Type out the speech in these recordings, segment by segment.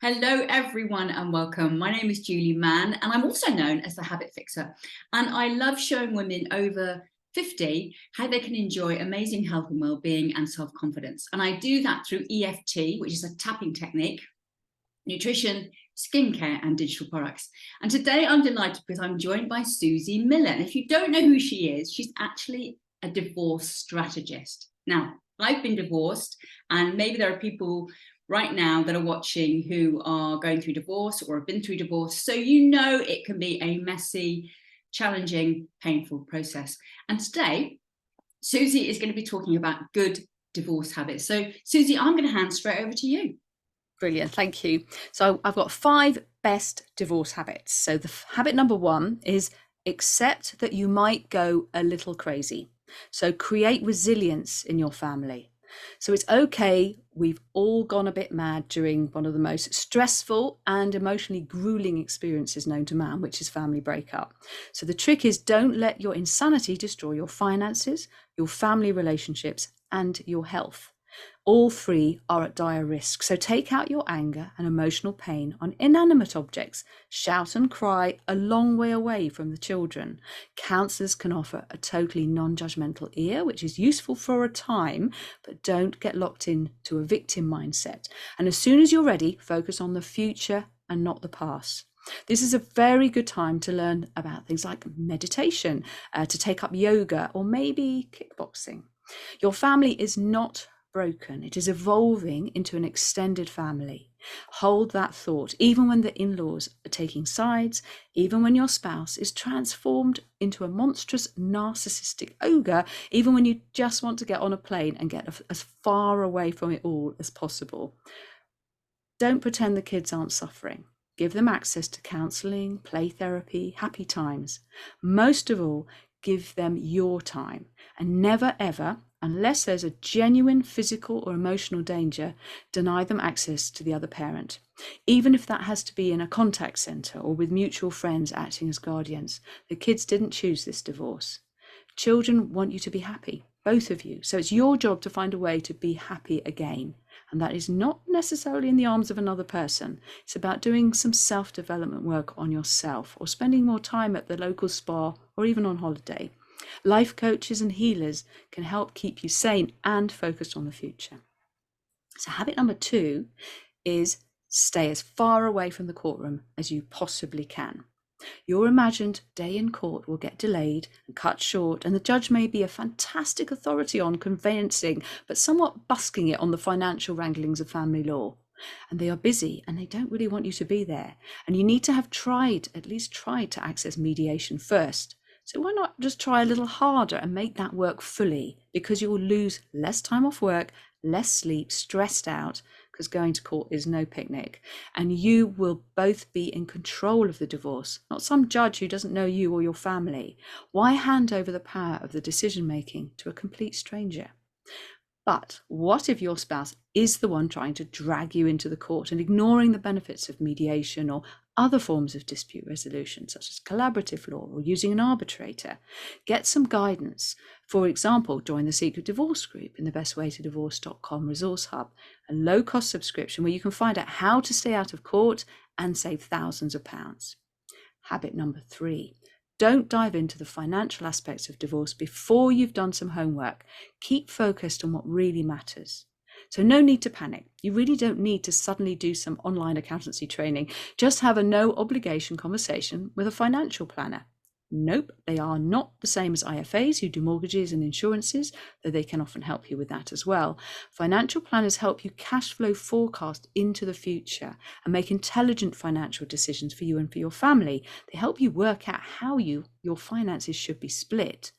Hello, everyone, and welcome. My name is Julie Mann, and I'm also known as the Habit Fixer. And I love showing women over 50 how they can enjoy amazing health and well-being and self-confidence. And I do that through EFT, which is a tapping technique, nutrition, skincare, and digital products. And today I'm delighted because I'm joined by Suzy Miller. And if you don't know who she is, she's actually a divorce strategist. Now, I've been divorced, and maybe there are people right now that are watching who are going through divorce or have been through divorce. So you know it can be a messy, challenging, painful process. And today, Suzy is going to be talking about good divorce habits. So Suzy, I'm going to hand straight over to you. Brilliant, thank you. So I've got 5 best divorce habits. So the habit number 1 is accept that you might go a little crazy. So create resilience in your family. So it's okay, we've all gone a bit mad during one of the most stressful and emotionally grueling experiences known to man, which is family breakup. So the trick is, don't let your insanity destroy your finances, your family relationships, and your health. All 3 are at dire risk. So take out your anger and emotional pain on inanimate objects. Shout and cry a long way away from the children. Counsellors can offer a totally non-judgmental ear, which is useful for a time, but don't get locked into a victim mindset. And as soon as you're ready, focus on the future and not the past. This is a very good time to learn about things like meditation, to take up yoga, or maybe kickboxing. Your family is not broken. It is evolving into an extended family. Hold that thought, even when the in-laws are taking sides, even when your spouse is transformed into a monstrous narcissistic ogre, even when you just want to get on a plane and get as far away from it all as possible. Don't pretend the kids aren't suffering. Give them access to counselling, play therapy, happy times. Most of all, give them your time, and never ever, unless there's a genuine physical or emotional danger, deny them access to the other parent, even if that has to be in a contact centre or with mutual friends acting as guardians. The kids didn't choose this divorce. Children want you to be happy, both of you. So it's your job to find a way to be happy again. And that is not necessarily in the arms of another person. It's about doing some self-development work on yourself, or spending more time at the local spa, or even on holiday. Life coaches and healers can help keep you sane and focused on the future. So habit number 2 is stay as far away from the courtroom as you possibly can. Your imagined day in court will get delayed and cut short, and the judge may be a fantastic authority on conveyancing, but somewhat busking it on the financial wranglings of family law. And they are busy, and they don't really want you to be there. And you need to have at least tried to access mediation first. So why not just try a little harder and make that work fully? Because you will lose less time off work, less sleep, stressed out, because going to court is no picnic. And you will both be in control of the divorce, not some judge who doesn't know you or your family. Why hand over the power of the decision making to a complete stranger? But what if your spouse is the one trying to drag you into the court and ignoring the benefits of mediation or other forms of dispute resolution, such as collaborative law or using an arbitrator? Get some guidance. For example, join the Secret Divorce Group in the bestwaytodivorce.com resource hub, a low-cost subscription where you can find out how to stay out of court and save thousands of pounds. Habit number 3. Don't dive into the financial aspects of divorce before you've done some homework. Keep focused on what really matters. So no need to panic. You really don't need to suddenly do some online accountancy training. Just have a no obligation conversation with a financial planner. Nope, they are not the same as IFAs who do mortgages and insurances, though they can often help you with that as well. Financial planners help you cash flow forecast into the future and make intelligent financial decisions for you and for your family. They help you work out how your finances should be split.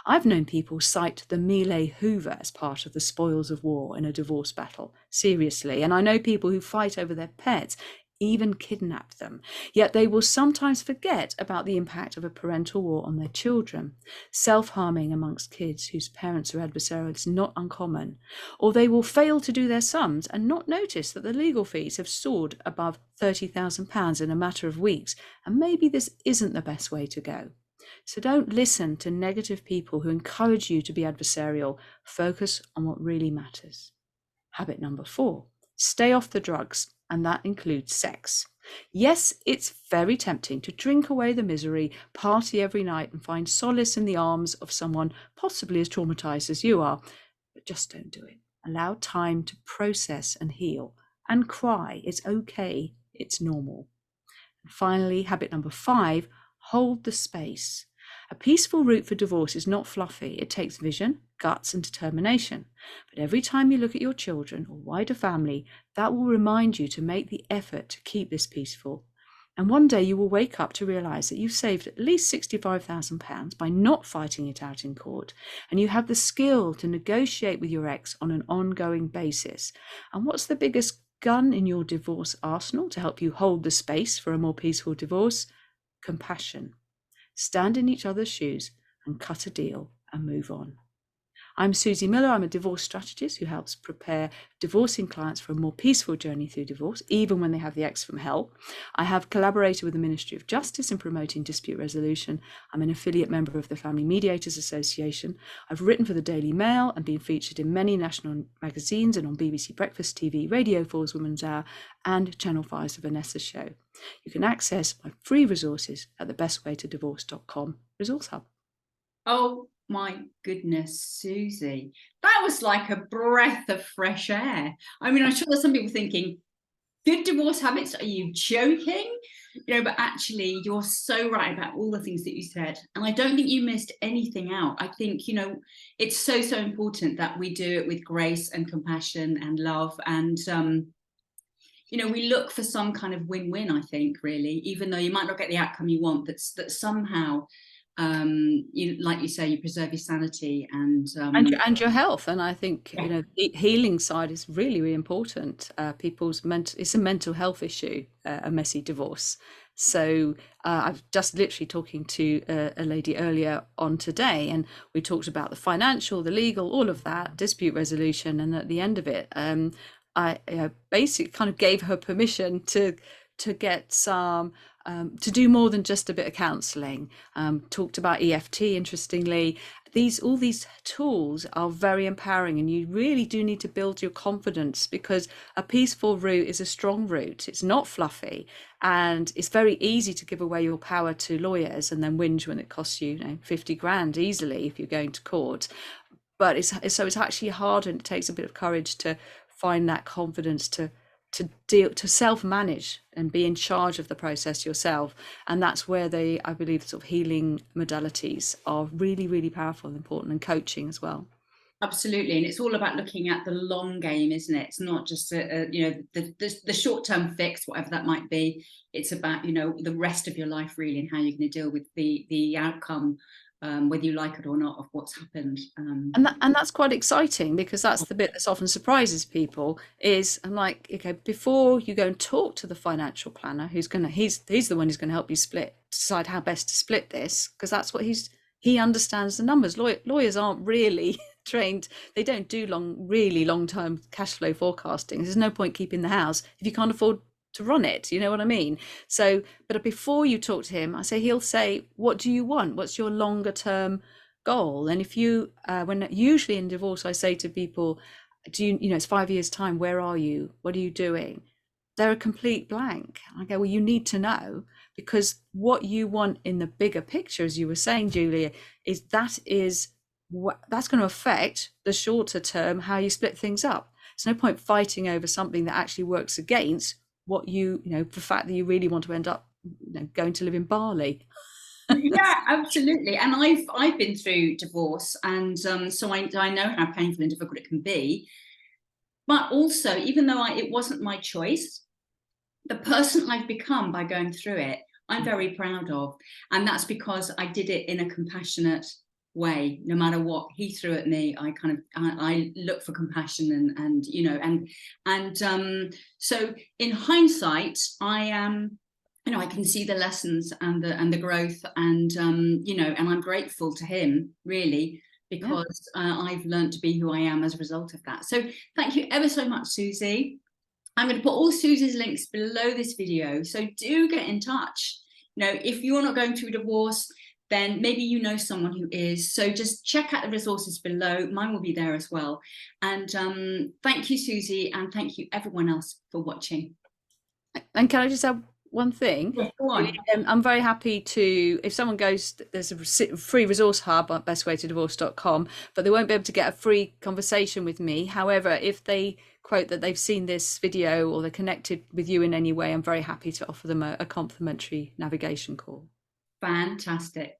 I've known people cite the Mealy Hoover as part of the spoils of war in a divorce battle. Seriously. And I know people who fight over their pets, even kidnap them. Yet they will sometimes forget about the impact of a parental war on their children. Self-harming amongst kids whose parents are adversarial is not uncommon. Or they will fail to do their sums and not notice that the legal fees have soared above £30,000 in a matter of weeks. And maybe this isn't the best way to go. So don't listen to negative people who encourage you to be adversarial. Focus on what really matters. Habit number 4. Stay off the drugs and that includes sex. Yes, it's very tempting to drink away the misery, party every night, and find solace in the arms of someone possibly as traumatized as you are, but just don't do it. Allow time to process and heal, and cry. It's okay, it's normal. And finally, habit number 5, hold the space. A peaceful route for divorce is not fluffy. It takes vision, guts, and determination. But every time you look at your children or wider family, that will remind you to make the effort to keep this peaceful. And one day you will wake up to realize that you've saved at least £65,000 by not fighting it out in court. And you have the skill to negotiate with your ex on an ongoing basis. And what's the biggest gun in your divorce arsenal to help you hold the space for a more peaceful divorce? Compassion. Stand in each other's shoes and cut a deal and move on. I'm Suzy Miller. I'm a divorce strategist who helps prepare divorcing clients for a more peaceful journey through divorce, even when they have the ex from hell. I have collaborated with the Ministry of Justice in promoting dispute resolution. I'm an affiliate member of the Family Mediators Association. I've written for the Daily Mail and been featured in many national magazines and on BBC Breakfast TV, Radio 4's Women's Hour, and Channel 5's The Vanessa Show. You can access my free resources at thebestwaytodivorce.com Resource Hub. Oh my goodness, Suzy, that was like a breath of fresh air. I mean, I'm sure there's some people thinking, good divorce habits, are you joking? But actually you're so right about all the things that you said, and I don't think you missed anything out. I think it's so important that we do it with grace and compassion and love, and we look for some kind of win-win, I think, really, even though you might not get the outcome you want, that somehow like you say, you preserve your sanity and your health. And I think the healing side is really, really important. It's a mental health issue, a messy divorce. So I was just literally talking to a lady earlier on today, and we talked about the financial, the legal, all of that, dispute resolution, and at the end of it, I basically kind of gave her permission to get some to do more than just a bit of counselling. Talked about EFT, interestingly. All these tools are very empowering, and you really do need to build your confidence, because a peaceful route is a strong route. It's not fluffy, and it's very easy to give away your power to lawyers and then whinge when it costs you, 50 grand easily if you're going to court. But it's actually hard, and it takes a bit of courage to find that confidence to self-manage and be in charge of the process yourself. And that's where I believe sort of healing modalities are really, really powerful and important, and coaching as well. Absolutely. And it's all about looking at the long game, isn't it? It's not just the short-term fix, whatever that might be. It's about the rest of your life, really, and how you're going to deal with the outcome, whether you like it or not, of what's happened. And that's quite exciting, because that's the bit that often surprises people. Is I'm like, okay, before you go and talk to the financial planner, he's the one who's going to help you decide how best to split this, because that's what he understands the numbers. Lawyers aren't really trained. They don't do really long-term cash flow forecasting. There's no point keeping the house if you can't afford to run it, you know what I mean? So, but before you talk to him, he'll say, what do you want? What's your longer term goal? And if you, when usually in divorce, I say to people, it's 5 years time, where are you? What are you doing? They're a complete blank. I go, well, you need to know, because what you want in the bigger picture, as you were saying, Julia, that's going to affect the shorter term, how you split things up. There's no point fighting over something that actually works against what the fact that you really want to end up going to live in Bali. Yeah, absolutely. And I've been through divorce, and so I know how painful and difficult it can be. But also, even though it wasn't my choice, the person I've become by going through it, I'm very proud of. And that's because I did it in a compassionate way. No matter what he threw at me, I look for compassion, and so in hindsight, I am, I can see the lessons and the growth, and and I'm grateful to him, really, because I've learned to be who I am as a result of that. So thank you ever so much, Suzy. I'm going to put all Suzy's links below this video, so do get in touch. If you're not going through a divorce, then maybe you know someone who is. So just check out the resources below. Mine will be there as well. And thank you, Suzy, and thank you everyone else for watching. And can I just add one thing? Yes, go on. I'm very happy to, if someone goes, there's a free resource hub at bestwaytodivorce.com, but they won't be able to get a free conversation with me. However, if they quote that they've seen this video or they're connected with you in any way, I'm very happy to offer them a complimentary navigation call. Fantastic.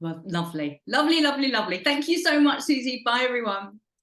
Well, lovely, lovely, lovely, lovely. Thank you so much, Suzy. Bye, everyone.